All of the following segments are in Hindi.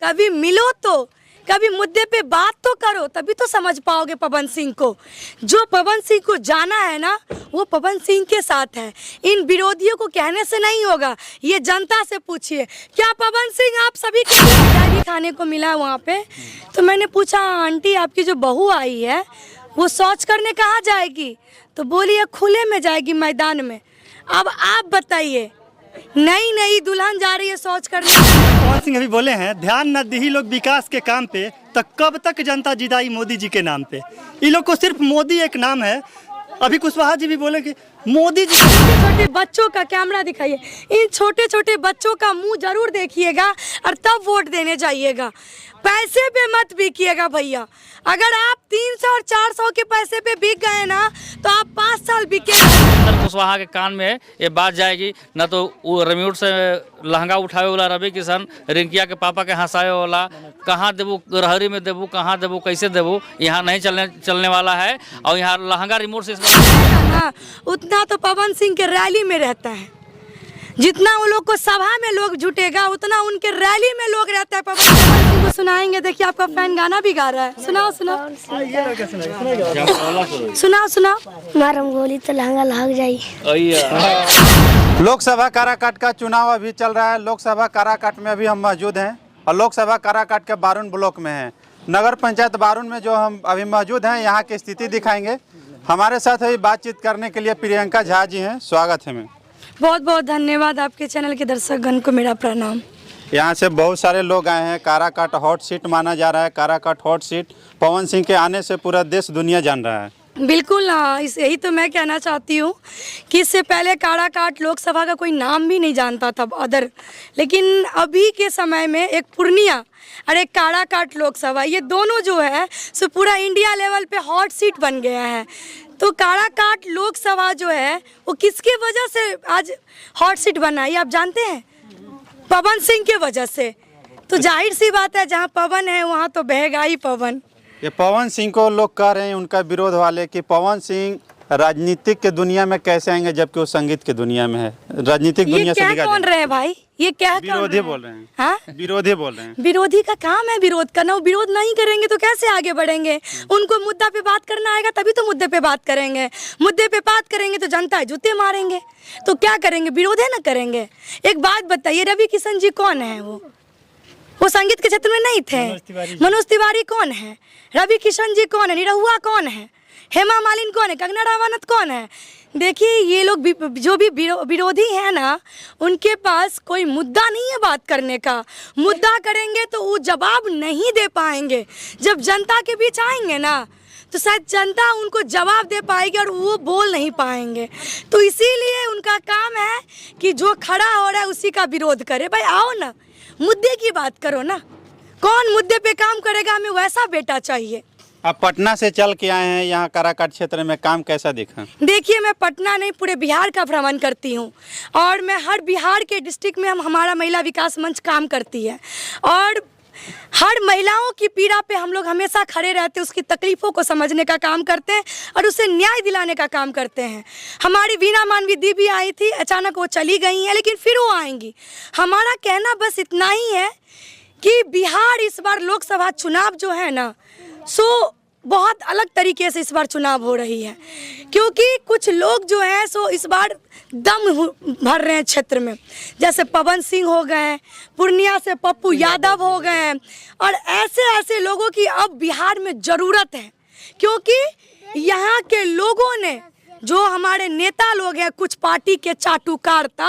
कभी मिलो तो, कभी मुद्दे पे बात तो करो, तभी तो समझ पाओगे पवन सिंह को। जो पवन सिंह को जाना है ना, वो पवन सिंह के साथ है। इन विरोधियों को कहने से नहीं होगा, ये जनता से पूछिए। क्या पवन सिंह आप सभी को चाय भी खाने को मिला वहाँ पे? तो मैंने पूछा, आंटी आपकी जो बहू आई है वो शौच करने कहाँ जाएगी? तो बोली है खुले में जाएगी, मैदान में। अब आप बताइए, नई नई दुल्हन जा रही है शौच करने। पवन सिंह अभी बोले हैं, ध्यान न दी लोग विकास के काम पे, तो कब तक जनता जिदाई मोदी जी के नाम पे। ये लोग को सिर्फ मोदी एक नाम है। अभी कुशवाहा जी भी बोले कि मोदी जी। छोटे छोटे बच्चों का कैमरा दिखाइए, इन छोटे छोटे बच्चों का मुंह जरूर देखिएगा और तब वोट देने जाइएगा। पैसे पे मत बिकिएगा भैया। अगर आप 300 और 400 के पैसे पे बिक गए ना, तो आप 5 साल बिकेगा। कुशवाहा के कान में ये बात जाएगी, न तो वो रिम्यूट से लहंगा उठावे वाला रवि किशन, रिंकिया के पापा के हंसाए वाला, कहाँ देबू, रहरी में देबू, कहाँ देबू, कैसे देबू, यहाँ नहीं चलने वाला है। और यहाँ लहंगा रिमोट से हाँ, उतना तो पवन सिंह के रैली में रहता है। जितना वो लोग को सभा में लोग जुटेगा, उतना उनके रैली में लोग रहता है। पवन सिंह को सुनाएंगे। देखिए आपका फैन गाना भी गा रहा है, सुनाओ सुनाओ सुनाओ सुनाओ। मारम गोली तो लहंगा लहक जाई। लोकसभा काराकाट का चुनाव अभी चल रहा है। लोकसभा काराकाट में अभी हम मौजूद हैं और लोकसभा काराकाट के बारून ब्लॉक में हैं। नगर पंचायत बारून में जो हम अभी मौजूद हैं, यहाँ की स्थिति दिखाएंगे। हमारे साथ अभी बातचीत करने के लिए प्रियंका झा जी हैं, स्वागत है। मैं बहुत बहुत धन्यवाद। आपके चैनल के दर्शकगण को मेरा प्रणाम। यहाँ से बहुत सारे लोग आए हैं। काराकाट हॉट सीट माना जा रहा है। काराकाट हॉट सीट पवन सिंह के आने से पूरा देश दुनिया जान रहा है। बिल्कुल हाँ, यही तो मैं कहना चाहती हूँ कि इससे पहले काराकाट लोकसभा का कोई नाम भी नहीं जानता था अदर, लेकिन अभी के समय में एक पूर्णिया और एक काराकाट लोकसभा, ये दोनों जो है सो पूरा इंडिया लेवल पे हॉट सीट बन गया है। तो काराकाट लोकसभा जो है वो किसकी वजह से आज हॉट सीट बना है, आप जानते हैं? पवन सिंह के वजह से। तो जाहिर सी बात है, जहाँ पवन है वहाँ तो बहेगा ही पवन। ये पवन सिंह को लोग कह रहे हैं, उनका विरोध वाले, कि पवन सिंह राजनीतिक के दुनिया में कैसे आएंगे जबकि वो संगीत के दुनिया में है। राजनीतिक दुनिया से क्या कौन रहे हैं भाई? ये क्या विरोधी बोल रहे हैं? हाँ, विरोधी बोल रहे हैं। विरोधी का काम है विरोध करना। वो विरोध नहीं करेंगे तो कैसे आगे बढ़ेंगे? उनको मुद्दा पे बात करना आएगा तभी तो मुद्दे पे बात करेंगे। मुद्दे पे बात करेंगे तो जनता जूते मारेंगे। तो क्या करेंगे? विरोध है ना करेंगे। एक बात बताइए, रवि किशन जी कौन है? वो संगीत के क्षेत्र में नहीं थे। मनोज तिवारी कौन है? रवि किशन जी कौन है? निरहुआ कौन है? हेमा मालिनी कौन है? कंगना रावत कौन है? देखिए, ये लोग जो भी विरोधी हैं ना, उनके पास कोई मुद्दा नहीं है बात करने का। मुद्दा करेंगे तो वो जवाब नहीं दे पाएंगे। जब जनता के बीच आएंगे ना, तो शायद जनता उनको जवाब दे पाएगी और वो बोल नहीं पाएंगे। तो इसीलिए उनका काम है कि जो खड़ा हो रहा है उसी का विरोध करे। भाई आओ ना, मुद्दे की बात करो ना। कौन मुद्दे पे काम करेगा? हमें वैसा बेटा चाहिए। आप पटना से चल के आए हैं, यहाँ काराकाट क्षेत्र में काम कैसा दिखा? देखिए, मैं पटना नहीं पूरे बिहार का भ्रमण करती हूँ और मैं हर बिहार के डिस्ट्रिक्ट में हमारा महिला विकास मंच काम करती है और हर महिलाओं की पीड़ा पे हम लोग हमेशा खड़े रहते हैं, उसकी तकलीफ़ों को समझने का काम करते हैं और उसे न्याय दिलाने का काम करते हैं। हमारी वीणा मानवी दी भी आई थी, अचानक वो चली गई हैं, लेकिन फिर वो आएंगी। हमारा कहना बस इतना ही है कि बिहार इस बार लोकसभा चुनाव जो है ना, सो बहुत अलग तरीके से इस बार चुनाव हो रही है, क्योंकि कुछ लोग जो हैं सो इस बार दम भर रहे हैं क्षेत्र में। जैसे पवन सिंह हो गए, पूर्णिया से पप्पू यादव हो गए, और ऐसे ऐसे लोगों की अब बिहार में ज़रूरत है, क्योंकि यहाँ के लोगों ने, जो हमारे नेता लोग हैं, कुछ पार्टी के चाटुकारता,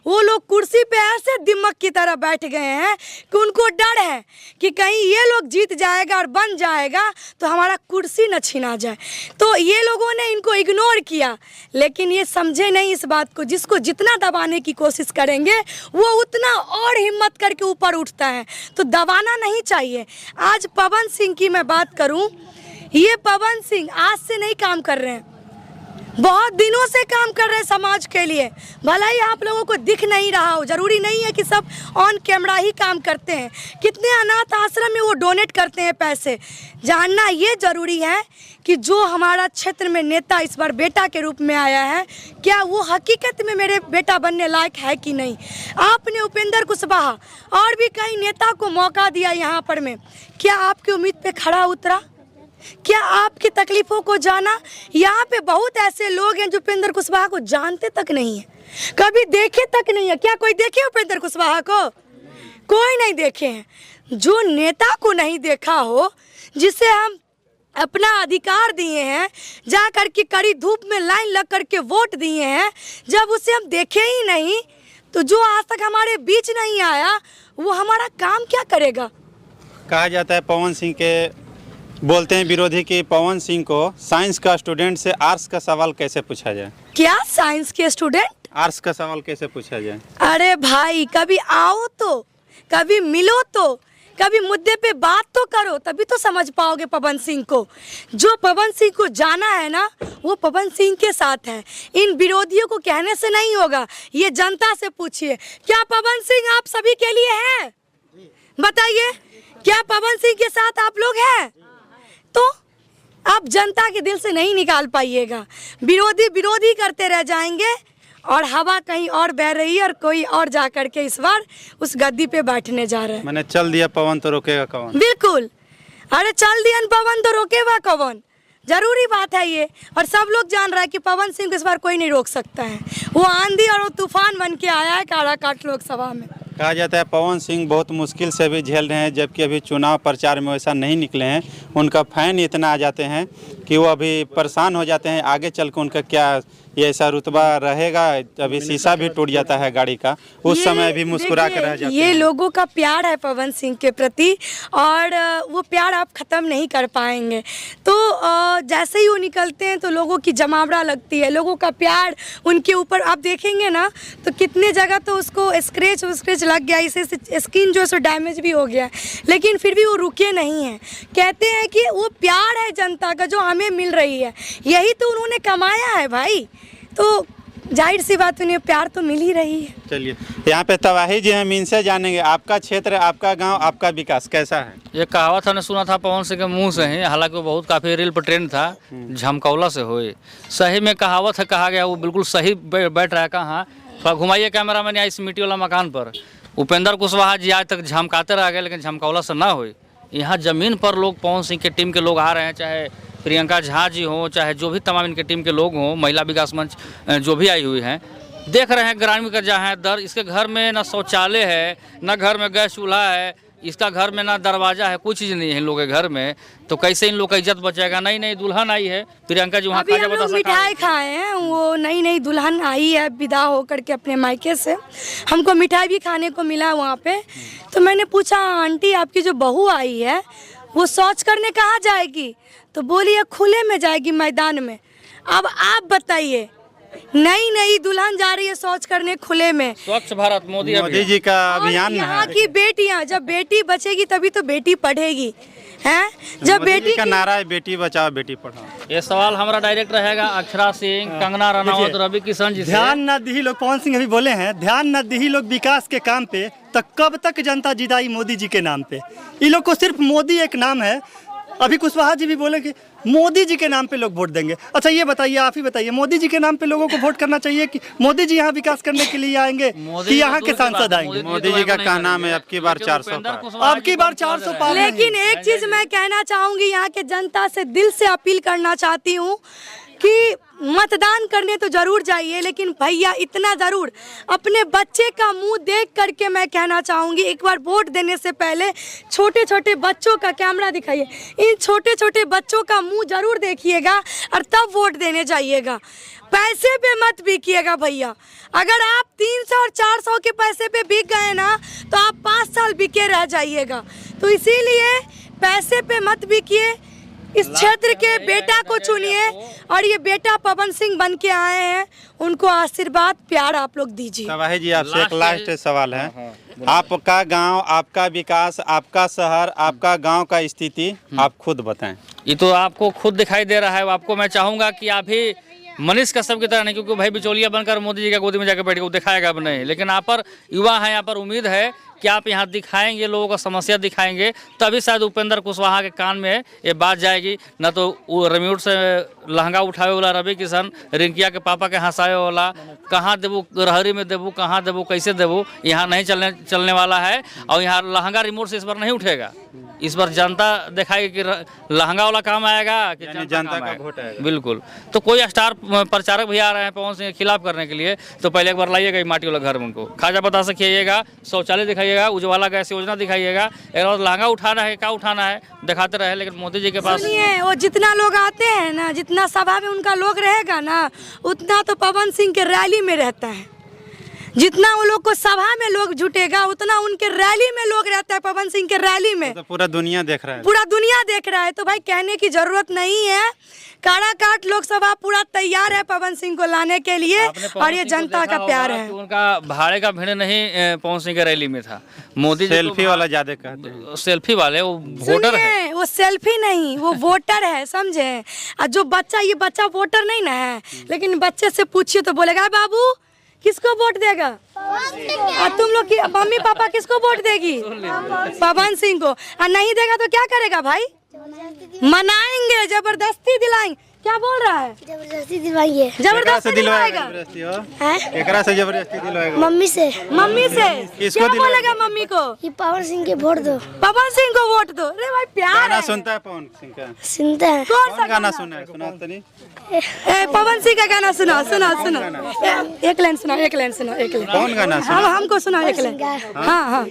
वो लोग कुर्सी पे ऐसे दिमक की तरह बैठ गए हैं कि उनको डर है कि कहीं ये लोग जीत जाएगा और बन जाएगा तो हमारा कुर्सी न छीना जाए। तो ये लोगों ने इनको इग्नोर किया, लेकिन ये समझे नहीं इस बात को। जिसको जितना दबाने की कोशिश करेंगे वो उतना और हिम्मत करके ऊपर उठता है। तो दबाना नहीं चाहिए। आज पवन सिंह की मैं बात करूँ, ये पवन सिंह आज से नहीं काम कर रहे हैं। बहुत दिनों से काम कर रहे हैं समाज के लिए। भला ही आप लोगों को दिख नहीं रहा हो, जरूरी नहीं है कि सब ऑन कैमरा ही काम करते हैं। कितने अनाथ आश्रम में वो डोनेट करते हैं पैसे। जानना ये जरूरी है कि जो हमारा क्षेत्र में नेता इस बार बेटा के रूप में आया है, क्या वो हकीकत में मेरे बेटा बनने लायक है कि नहीं। आपने उपेंद्र कुशवाहा और भी कई नेता को मौका दिया यहाँ पर में, क्या आपकी उम्मीद पे खड़ा उतरा? क्या आपकी तकलीफों को जाना? यहाँ पे बहुत ऐसे लोग हैं जो उपेंद्र कुशवाहा को जानते तक नहीं है, कभी देखे तक नहीं है। क्या कोई देखे उपेंद्र कुशवाहा को? कोई नहीं देखे हैं। जो नेता को नहीं देखा हो, जिसे हम अपना अधिकार दिए हैं, जा कर के कड़ी धूप में लाइन लग कर के वोट दिए हैं, जब उसे हम देखे ही नहीं, तो जो आज तक हमारे बीच नहीं आया वो हमारा काम क्या करेगा? कहा जाता है पवन सिंह के, बोलते हैं विरोधी कि पवन सिंह को साइंस का स्टूडेंट से आर्ट्स का सवाल कैसे पूछा जाए। क्या साइंस के स्टूडेंट आर्ट्स का सवाल कैसे पूछा जाए? अरे भाई, कभी आओ तो, कभी मिलो तो, कभी मुद्दे पे बात तो करो, तभी तो समझ पाओगे पवन सिंह को। जो पवन सिंह को जाना है ना, वो पवन सिंह के साथ है। इन विरोधियों को कहने से नहीं होगा, ये जनता से पूछिए। क्या पवन सिंह आप सभी के लिए है? बताइए, क्या पवन सिंह के साथ आप लोग हैं? तो आप जनता के दिल से नहीं निकाल पाइएगा। विरोधी विरोधी करते रह जाएंगे और हवा कहीं और बह रही है और कोई और जा करके इस बार उस गद्दी पे बैठने जा रहे हैं। मैंने चल दिया पवन तो रोकेगा कौन? बिल्कुल, अरे चल दिया पवन तो रोकेगा कौन? जरूरी बात है ये, और सब लोग जान रहा है कि पवन सिंह को इस बार कोई नहीं रोक सकता है। वो आंधी और वो तूफान बन के आया है काराकाट लोकसभा में। कहा जाता है पवन सिंह बहुत मुश्किल से भी झेल रहे हैं, जबकि अभी चुनाव प्रचार में वैसा नहीं निकले हैं। उनका फैन इतना आ जाते हैं कि वो अभी परेशान हो जाते हैं। आगे चल के उनका क्या ये ऐसा रुतबा रहेगा, अभी शीशा भी टूट जाता है गाड़ी का, उस समय भी मुस्कुरा कर रह जाते हैं। ये लोगों का प्यार है पवन सिंह के प्रति, और वो प्यार आप ख़त्म नहीं कर पाएंगे। तो जैसे ही वो निकलते हैं तो लोगों की जमावड़ा लगती है, लोगों का प्यार उनके ऊपर आप देखेंगे ना, तो कितने जगह तो उसको स्क्रैच लग गया, इसे स्किन जो है सो डैमेज भी हो गया, लेकिन फिर भी वो रुके नहीं हैं। कहते हैं कि वो प्यार है जनता का जो हमें मिल रही है, यही तो उन्होंने कमाया है भाई। तो जाहिर सी बात, उन्हें प्यार तो मिल ही रही है। चलिए, यहाँ पे तवाही जी हम इनसे जानेंगे, आपका क्षेत्र, आपका गांव, आपका विकास कैसा है? ये कहावत हमने सुना था पवन सिंह के मुंह से ही, हालांकि वो बहुत काफ़ी रील पर ट्रेंड था, झमकौला से होए। सही में कहावत है, कहा गया, वो बिल्कुल सही बैठ रहा है। कहाँ थोड़ा घुमाइए कैमरा मैन इस मिट्टी वाला मकान पर। उपेंद्र कुशवाहा जी आज तक झमकाते रह गए, लेकिन झमकौला से ना होए। यहाँ ज़मीन पर लोग, पवन सिंह के टीम के लोग आ रहे हैं, चाहे प्रियंका झा जी हों, चाहे जो भी तमाम इनके टीम के लोग हों, महिला विकास मंच जो भी आई हुई हैं, देख रहे हैं ग्रामीण का जहाँ है दर। इसके घर में ना शौचालय है, ना घर में गैस चूल्हा है, इसका घर में ना दरवाजा है, कुछ चीज़ नहीं है इन लोगों के घर में। तो कैसे इन लोग का इज्जत बचेगा? नई नई दुल्हन आई है प्रियंका जी, वहाँ अभी हम लोग मिठाई खाए हैं, वो नई नई दुल्हन आई है विदा होकर के अपने मायके से, हमको मिठाई भी खाने को मिला वहाँ पे। तो मैंने पूछा, आंटी आपकी जो बहू आई है वो शौच करने कहाँ जाएगी? तो बोली है खुले में जाएगी, मैदान में। अब आप बताइए, नई नई दुल्हन जा रही है शौच करने खुले में। स्वच्छ भारत मोदी जी का अभियान है। यहाँ की बेटियाँ, जब बेटी बचेगी तभी तो बेटी पढ़ेगी, हैं? जब बेटी का नारा है बेटी बचाओ बेटी पढ़ाओ। ये सवाल हमारा डायरेक्ट रहेगा अक्षरा सिंह, कंगना रनावत, रवि किशन जी से। ध्यान न दी लोग, पवन सिंह अभी बोले हैं, ध्यान न दी लोग विकास के काम पे, तो कब तक जनता जिदाई मोदी जी के नाम पे। इन लोग को सिर्फ मोदी एक नाम है। अभी कुशवाहा जी भी बोले कि मोदी जी के नाम पे लोग वोट देंगे। अच्छा ये बताइए, आप ही बताइए, मोदी जी के नाम पे लोगों को वोट करना चाहिए कि मोदी जी यहाँ विकास करने के लिए आएंगे कि यहाँ के सांसद आएंगे? मोदी जी का कहना है अब की बार 400 पार, अब की बार 400 पार। लेकिन एक चीज मैं कहना चाहूंगी, यहाँ के जनता से दिल से अपील करना चाहती हूँ कि मतदान करने तो जरूर जाइए, लेकिन भैया इतना जरूर अपने बच्चे का मुंह देख करके मैं कहना चाहूँगी, एक बार वोट देने से पहले छोटे छोटे बच्चों का, कैमरा दिखाइए, इन छोटे छोटे बच्चों का मुंह जरूर देखिएगा और तब वोट देने जाइएगा। पैसे पे मत बिकिएगा भैया। अगर आप 300 और 400 के पैसे पे बिक गए ना, तो आप 5 साल बिके रह जाइएगा। तो इसीलिए पैसे पे मत बिकिए, इस क्षेत्र के बेटा को चुनिए, और ये बेटा पवन सिंह बन के आए हैं, उनको आशीर्वाद प्यार आप लोग दीजिए। तवाही जी आपसे एक लास्ट सवाल है, आपका गांव, आपका विकास, आपका शहर, आपका गांव का स्थिति आप खुद बताएं। ये तो आपको खुद दिखाई दे रहा है। आपको मैं चाहूँगा कि आप ही मनीष कश्यप की तरह नहीं, क्योंकि भाई बिचौलिया बनकर मोदी जी का गोदी में जाकर बैठ के दिखाएगा अब नहीं। लेकिन आप पर युवा हैं, यहाँ पर उम्मीद है कि आप यहाँ दिखाएंगे, लोगों का समस्या दिखाएंगे, तभी शायद उपेंद्र कुशवाहा के कान में ये बात जाएगी। न तो वो रिम्यूट से लहंगा उठावे वाला रवि किशन, रिंकिया के पापा के हंसाए वाला, कहाँ देबू रहरी में देबू, कहाँ देबू, कैसे देबू, यहाँ नहीं चलने वाला है। और यहाँ लहंगा रिमोट से इस बार नहीं उठेगा। इस बार जनता दिखाएगी कि लहंगा वाला काम आएगा कि जनता का वोट आएगा। बिल्कुल। तो कोई स्टार प्रचारक भी आ रहे हैं पवन सिंह के खिलाफ करने के लिए, तो पहले एक बार लाइएगा माटी वाला घर में उनको, खाजा बता से खिलाइएगा, शौचालय दिखाइएगा, उज्ज्वला गैस योजना दिखाइएगा। एक बार लहंगा उठाना है, क्या उठाना है दिखाते रहे। लेकिन मोदी जी के पास सुनिए, वो जितना लोग आते हैं ना, जितना सभा में उनका लोग रहेगा ना, उतना तो पवन सिंह के रैली में रहता है। जितना वो लोग को सभा में लोग जुटेगा, उतना उनके रैली में लोग रहता है। पवन सिंह के रैली में तो पूरा दुनिया देख रहा है, पूरा दुनिया देख रहा है। तो भाई कहने की जरूरत नहीं है। काराकाट लोकसभा पूरा तैयार है पवन सिंह को लाने के लिए, और ये जनता का प्यार है। उनका भाड़े का भीड़ नहीं पवन सिंह के रैली में था। मोदी सेल्फी वाला ज्यादा कहते हैं। सेल्फी वाले वो वोटर है, वो सेल्फी नहीं, वो वोटर है, समझे। और जो बच्चा, ये बच्चा वोटर नहीं ना है, लेकिन बच्चे से पूछिए तो बोलेगा बाबू किसको वोट देगा। और तुम लोग की मम्मी पापा किसको वोट देगी? पवन सिंह को। और नहीं देगा तो क्या करेगा भाई? मनाएंगे, जबरदस्ती दिलाएंगे। क्या बोल रहा है? जबरदस्ती दिलवाइए। जबरदस्ती दिलवाएगा। एकरा से जबरदस्ती दिलवाएगा। मम्मी से। मम्मी से किसको क्या दिलवाएगा? बोलेगा मम्मी को? कि पवन सिंह के वोट दो। पवन सिंह को वोट दो। अरे भाई प्यार गाना है। सुनता है पवन सिंह का? सुनते हैं। कौन गाना सुना है? सुना तो नहीं। पवन सिंह का गाना सुना, सुना सुना। एक लाइन सुना, एक लाइन सुना, एक लाइन। कौन गाना सुना? हमको सुना एक लाइन। हाँ हाँ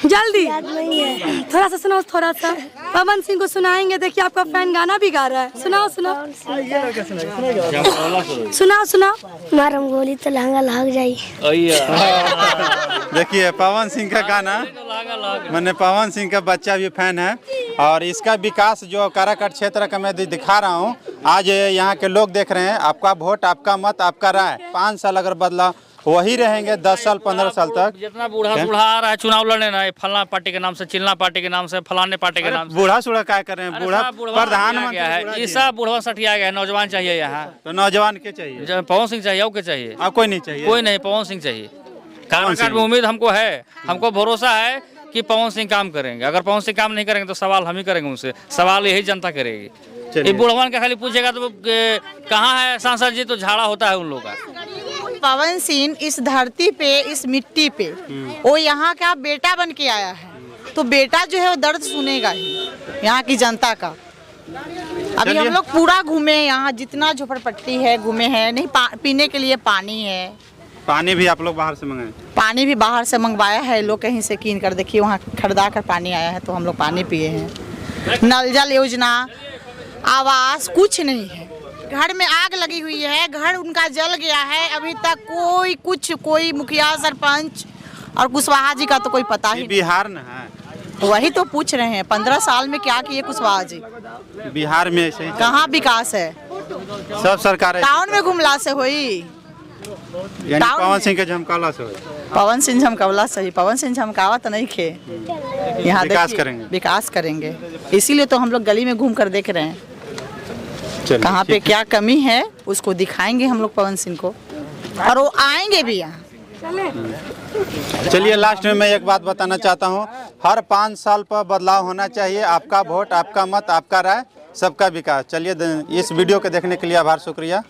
जल्दी, नहीं है। थोड़ा सा सुनाओ, थोड़ा सा। पवन सिंह को सुनाएंगे। देखिए आपका फैन गाना भी गा रहा है। सुनाओ सुनाओ सुनाओ सुनाओ। मारम गोली तो लहंगा लहक जाई। देखिए पवन सिंह का गाना, मैंने पवन सिंह का बच्चा भी फैन है, और इसका विकास जो काराकाट क्षेत्र का मैं दिखा रहा हूँ, आज यहाँ के लोग देख रहे हैं। आपका वोट, आपका मत, आपका राय। 5 साल अगर बदला वही रहेंगे, 10 साल 15 साल तक। जितना बूढ़ा आ रहा है चुनाव लड़ने ना, फलाना पार्टी के नाम से, चिल्ला पार्टी के नाम से, फलाने पार्टी के नाम से। बूढ़ा सूढ़ा क्या कर रहे हैं? बूढ़ा प्रधानमंत्री है, ये सब बूढ़ा सटिया गया है। नौजवान चाहिए यहाँ। तो नौजवान के चाहिए? पवन सिंह चाहिए और क्या चाहिए? अब कोई नहीं चाहिए? कोई नहीं, पवन सिंह चाहिए। काराकाट में उम्मीद हमको है, हमको भरोसा है कि पवन सिंह काम करेंगे। अगर पवन सिंह काम नहीं करेंगे तो सवाल हम ही करेंगे उनसे, सवाल यही जनता करेगी। ये बुढ़वान का खाली पूछेगा तो कहाँ है सांसद जी, तो झाड़ा होता है उन लोगों का। पवन सिंह इस धरती पे, इस मिट्टी पे, वो यहाँ का बेटा बन के आया है, तो बेटा जो है वो दर्द सुनेगा ही यहाँ की जनता का। अभी हम लोग पूरा घूमे यहाँ, जितना झोपड़पट्टी है घूमे हैं। नहीं पीने के लिए पानी है। पानी भी आप लोग बाहर से मंगाए? पानी भी बाहर से मंगवाया है लोग, कहीं से कीन कर। देखिए वहाँ खरीदा कर पानी आया है, तो हम लोग पानी पिए हैं। नल जल योजना, आवास कुछ नहीं है। घर में आग लगी हुई है, घर उनका जल गया है। अभी तक कोई मुखिया, सरपंच और कुशवाहा जी का तो कोई पता ही। बिहार न है, वही तो पूछ रहे हैं। 15 साल में क्या किए कुशवाहा जी? बिहार में ऐसे ही कहाँ विकास है? सब सरकार टाउन में घुमला से हुई, यानी पवन सिंह के झमकाला से हुई। पवन सिंह झमकावला सही। पवन सिंह झमकावा तो नहीं खे। यहाँ विकास करेंगे, विकास करेंगे। इसीलिए तो हम लोग गली में घूम कर देख रहे हैं कहाँ पे क्या कमी है, उसको दिखाएंगे हम लोग पवन सिंह को, और वो आएंगे भी यहाँ। चलिए लास्ट में मैं एक बात बताना चाहता हूँ, हर 5 साल पर बदलाव होना चाहिए। आपका वोट, आपका मत, आपका राय, सबका विकास। चलिए इस वीडियो को देखने के लिए आभार, शुक्रिया।